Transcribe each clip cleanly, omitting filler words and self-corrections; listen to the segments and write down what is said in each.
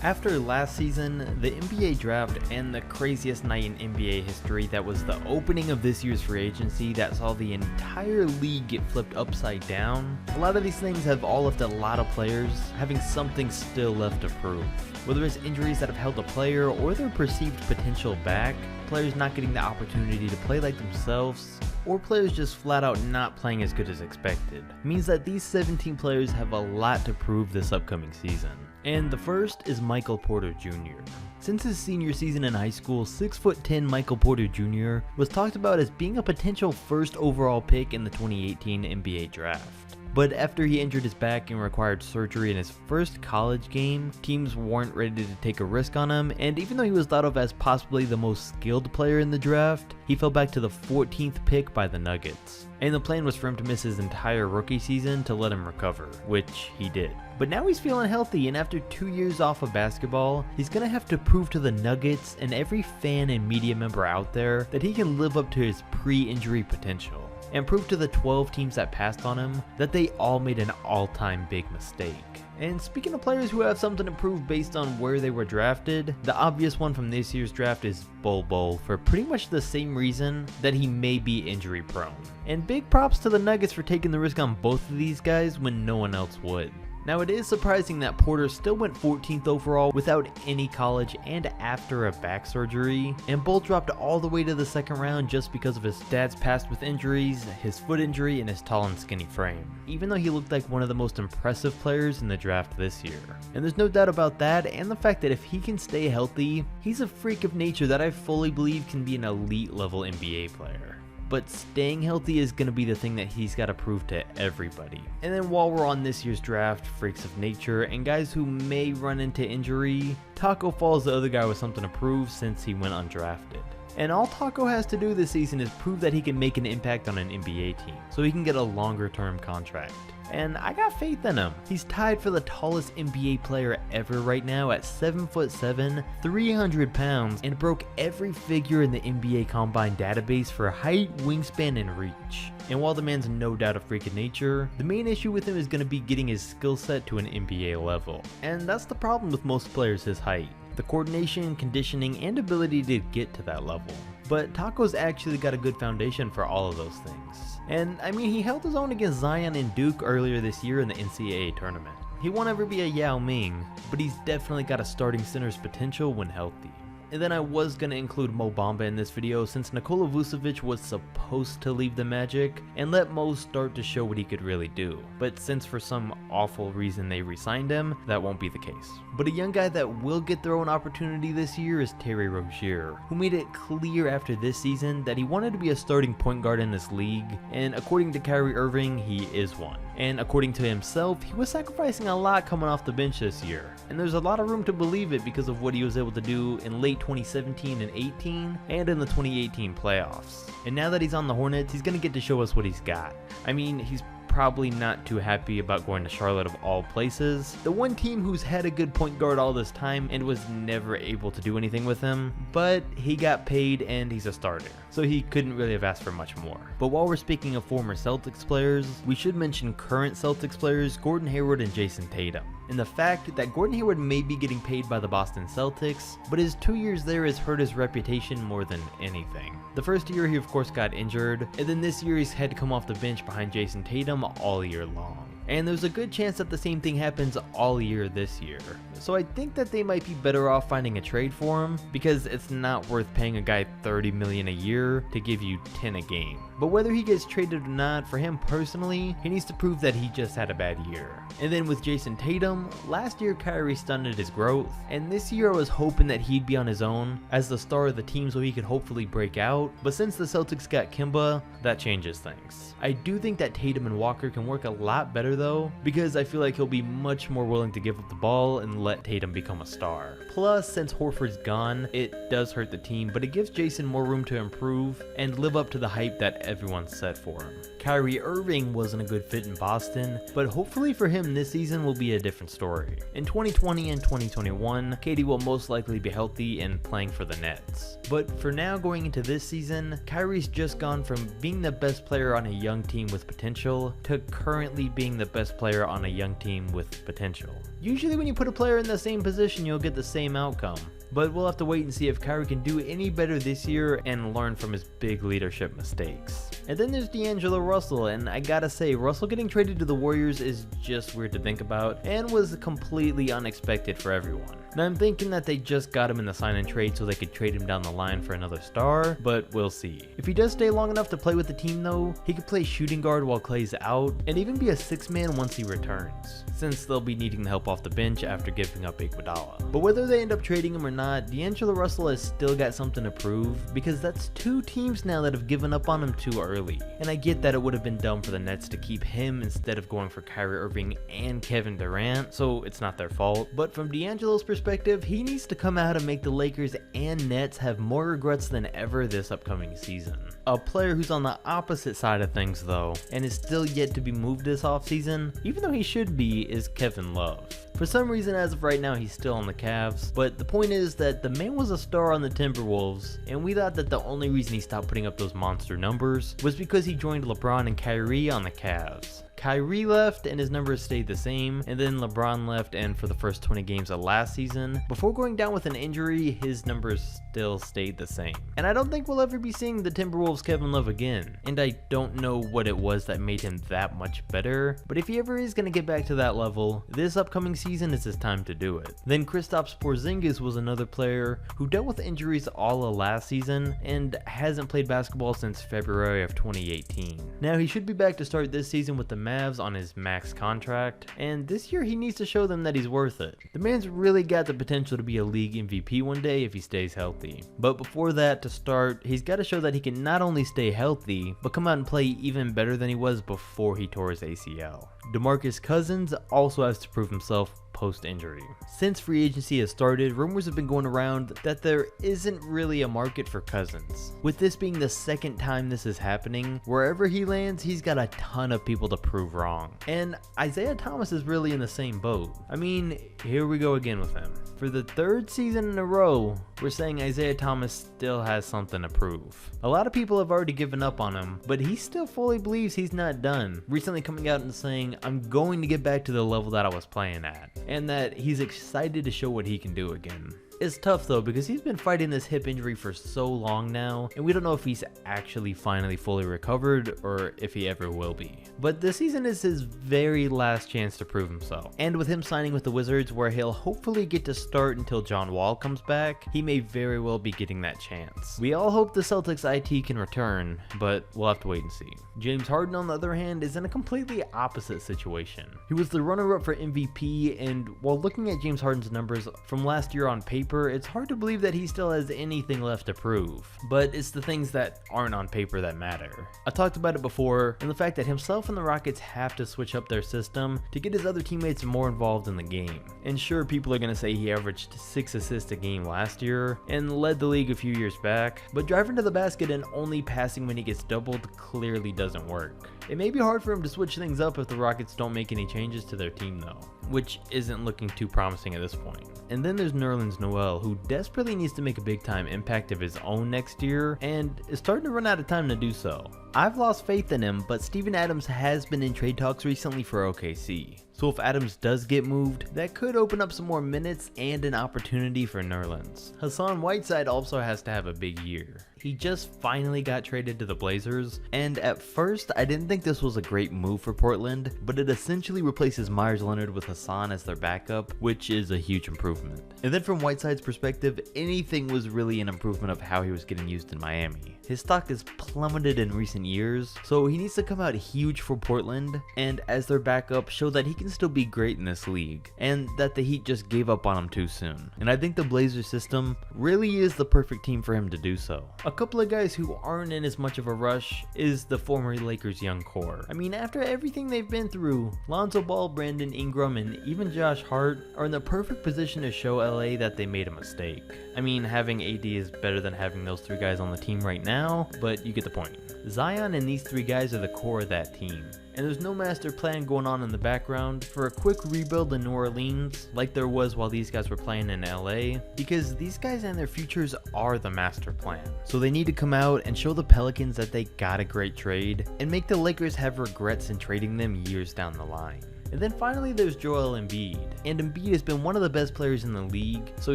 After last season, the NBA draft, and the craziest night in NBA history that was the opening of this year's free agency that saw the entire league get flipped upside down, a lot of these things have all left a lot of players having something still left to prove. Whether it's injuries that have held a player or their perceived potential back, players not getting the opportunity to play like themselves, or players just flat out not playing as good as expected, means that these 17 players have a lot to prove this upcoming season. And the first is Michael Porter Jr. Since his senior season in high school, 6'10" Michael Porter Jr. was talked about as being a potential first overall pick in the 2018 NBA draft. But after he injured his back and required surgery in his first college game, teams weren't ready to take a risk on him, and even though he was thought of as possibly the most skilled player in the draft, he fell back to the 14th pick by the Nuggets. And the plan was for him to miss his entire rookie season to let him recover, which he did. But now he's feeling healthy, and after 2 years off of basketball, he's gonna have to prove to the Nuggets and every fan and media member out there that he can live up to his pre-injury potential, and prove to the 12 teams that passed on him that they all made an all-time big mistake. And speaking of players who have something to prove based on where they were drafted, the obvious one from this year's draft is Bol for pretty much the same reason that he may be injury prone. And big props to the Nuggets for taking the risk on both of these guys when no one else would. Now, it is surprising that Porter still went 14th overall without any college and after a back surgery, and Bol dropped all the way to the second round just because of his dad's past with injuries, his foot injury, and his tall and skinny frame, even though he looked like one of the most impressive players in the draft this year. And there's no doubt about that, and the fact that if he can stay healthy, he's a freak of nature that I fully believe can be an elite level NBA player. But staying healthy is going to be the thing that he's got to prove to everybody. And then while we're on this year's draft, freaks of nature and guys who may run into injury, Tacko falls the other guy with something to prove since he went undrafted. And all Tacko has to do this season is prove that he can make an impact on an NBA team, so he can get a longer term contract. And I got faith in him. He's tied for the tallest NBA player ever right now at 7'7", 300 pounds, and broke every figure in the NBA Combine database for height, wingspan, and reach. And while the man's no doubt a freak of nature, the main issue with him is going to be getting his skill set to an NBA level. And that's the problem with most players his height: the coordination, conditioning, and ability to get to that level. But Tacko's actually got a good foundation for all of those things. And I mean, he held his own against Zion and Duke earlier this year in the NCAA tournament. He won't ever be a Yao Ming, but he's definitely got a starting center's potential when healthy. And then I was going to include Mo Bamba in this video since Nikola Vucevic was supposed to leave the Magic and let Mo start to show what he could really do. But since for some awful reason they re-signed him, that won't be the case. But a young guy that will get their own opportunity this year is Terry Rozier, who made it clear after this season that he wanted to be a starting point guard in this league, and according to Kyrie Irving, he is one. And according to himself, he was sacrificing a lot coming off the bench this year. And there's a lot of room to believe it because of what he was able to do in late 2017 and 18 and in the 2018 playoffs. And now that he's on the Hornets, he's going to get to show us what he's got. I mean, he's probably not too happy about going to Charlotte of all places, the one team who's had a good point guard all this time and was never able to do anything with him, but he got paid and he's a starter, so he couldn't really have asked for much more. But while we're speaking of former Celtics players, we should mention current Celtics players Gordon Hayward and Jason Tatum. And the fact that Gordon Hayward may be getting paid by the Boston Celtics, but his 2 years there has hurt his reputation more than anything. The first year he of course got injured, and then this year he's had to come off the bench behind Jason Tatum all year long. And there's a good chance that the same thing happens all year this year. So I think that they might be better off finding a trade for him, because it's not worth paying a guy $30 million a year to give you 10 a game. But whether he gets traded or not, for him personally, he needs to prove that he just had a bad year. And then with Jason Tatum, last year Kyrie stunted his growth, and this year I was hoping that he'd be on his own as the star of the team so he could hopefully break out. But since the Celtics got Kemba, that changes things. I do think that Tatum and Walker can work a lot better though, because I feel like he'll be much more willing to give up the ball and let Tatum become a star. Plus, since Horford's gone, it does hurt the team, but it gives Jason more room to improve and live up to the hype that everyone set for him. Kyrie Irving wasn't a good fit in Boston, but hopefully for him him this season will be a different story. In 2020 and 2021, KD will most likely be healthy and playing for the Nets. But for now, going into this season, Kyrie's just gone from being the best player on a young team with potential to currently being the best player on a young team with potential. Usually when you put a player in the same position, you'll get the same outcome. But we'll have to wait and see if Kyrie can do any better this year and learn from his big leadership mistakes. And then there's D'Angelo Russell, and I gotta say, Russell getting traded to the Warriors is just weird to think about and was completely unexpected for everyone. Now I'm thinking that they just got him in the sign and trade so they could trade him down the line for another star, but we'll see. If he does stay long enough to play with the team though, he could play shooting guard while Clay's out and even be a 6-man once he returns, since they'll be needing the help off the bench after giving up Iguodala. But whether they end up trading him or not, D'Angelo Russell has still got something to prove, because that's 2 teams now that have given up on him too early. And I get that it would have been dumb for the Nets to keep him instead of going for Kyrie Irving and Kevin Durant, so it's not their fault. But from D'Angelo's perspective, he needs to come out and make the Lakers and Nets have more regrets than ever this upcoming season. A player who's on the opposite side of things though, and is still yet to be moved this offseason, even though he should be, is Kevin Love. For some reason, as of right now, he's still on the Cavs, but the point is that the man was a star on the Timberwolves, and we thought that the only reason he stopped putting up those monster numbers was because he joined LeBron and Kyrie on the Cavs. Kyrie left and his numbers stayed the same, and then LeBron left, and for the first 20 games of last season, before going down with an injury, his numbers still stayed the same. And I don't think we'll ever be seeing the Timberwolves Kevin Love again, and I don't know what it was that made him that much better, but if he ever is going to get back to that level, this upcoming season is his time to do it. Then Kristaps Porzingis was another player who dealt with injuries all of last season and hasn't played basketball since February of 2018. Now he should be back to start this season with the Mavs on his max contract, and this year he needs to show them that he's worth it. The man's really got the potential to be a league MVP one day if he stays healthy. But before that, to start, he's got to show that he can not only stay healthy, but come out and play even better than he was before he tore his ACL. DeMarcus Cousins also has to prove himself post-injury. Since free agency has started, rumors have been going around that there isn't really a market for Cousins. With this being the second time this is happening, wherever he lands, he's got a ton of people to prove wrong. And Isaiah Thomas is really in the same boat. I mean, here we go again with him. For the 3rd season in a row, we're saying Isaiah Thomas still has something to prove. A lot of people have already given up on him, but he still fully believes he's not done, recently coming out and saying, "I'm going to get back to the level that I was playing at," and that he's excited to show what he can do again. It's tough though, because he's been fighting this hip injury for so long now, and we don't know if he's actually finally fully recovered or if he ever will be. But this season is his very last chance to prove himself. And with him signing with the Wizards, where he'll hopefully get to start until John Wall comes back, he may very well be getting that chance. We all hope the Celtics IT can return, but we'll have to wait and see. James Harden, on the other hand, is in a completely opposite situation. He was the runner-up for MVP, and while looking at James Harden's numbers from last year on paper, it's hard to believe that he still has anything left to prove. But it's the things that aren't on paper that matter. I talked about it before, and the fact that himself and the Rockets have to switch up their system to get his other teammates more involved in the game. And sure, people are going to say he averaged 6 assists a game last year and led the league a few years back, but driving to the basket and only passing when he gets doubled clearly doesn't work. It may be hard for him to switch things up if the Rockets don't make any changes to their team though, which isn't looking too promising at this point. And then there's Nerlens Noel, who desperately needs to make a big time impact of his own next year and is starting to run out of time to do so. I've lost faith in him, but Steven Adams has been in trade talks recently for OKC. So if Adams does get moved, that could open up some more minutes and an opportunity for Nerlens. Hassan Whiteside also has to have a big year. He just finally got traded to the Blazers, and at first I didn't think this was a great move for Portland, but it essentially replaces Myers Leonard with Hassan as their backup, which is a huge improvement. And then from Whiteside's perspective, anything was really an improvement of how he was getting used in Miami. His stock has plummeted in recent years, so he needs to come out huge for Portland, and as their backup, show that he can still be great in this league, and that the Heat just gave up on him too soon. And I think the Blazers system really is the perfect team for him to do so. A couple of guys who aren't in as much of a rush is the former Lakers young core. I mean, after everything they've been through, Lonzo Ball, Brandon Ingram, and even Josh Hart are in the perfect position to show LA that they made a mistake. I mean, having AD is better than having those 3 guys on the team right now, but you get the point. Zion and these 3 guys are the core of that team. and there's no master plan going on in the background for a quick rebuild in New Orleans like there was while these guys were playing in LA, because these guys and their futures are the master plan. So they need to come out and show the Pelicans that they got a great trade and make the Lakers have regrets in trading them years down the line. And then finally there's Joel Embiid, and Embiid has been one of the best players in the league, so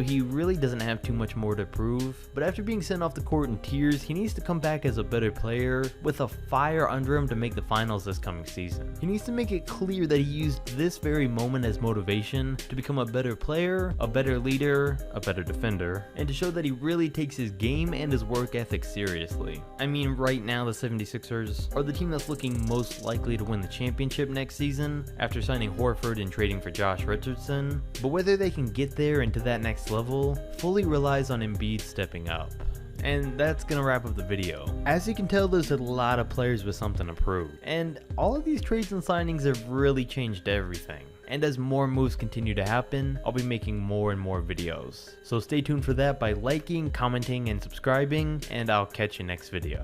he really doesn't have too much more to prove, but after being sent off the court in tears, he needs to come back as a better player with a fire under him to make the finals this coming season. He needs to make it clear that he used this very moment as motivation to become a better player, a better leader, a better defender, and to show that he really takes his game and his work ethic seriously. I mean, right now the 76ers are the team that's looking most likely to win the championship next season after signing Horford and trading for Josh Richardson, but whether they can get there and to that next level fully relies on Embiid stepping up. And that's gonna wrap up the video. As you can tell, there's a lot of players with something to prove, and all of these trades and signings have really changed everything. And as more moves continue to happen, I'll be making more and more videos. So stay tuned for that by liking, commenting, and subscribing, and I'll catch you next video.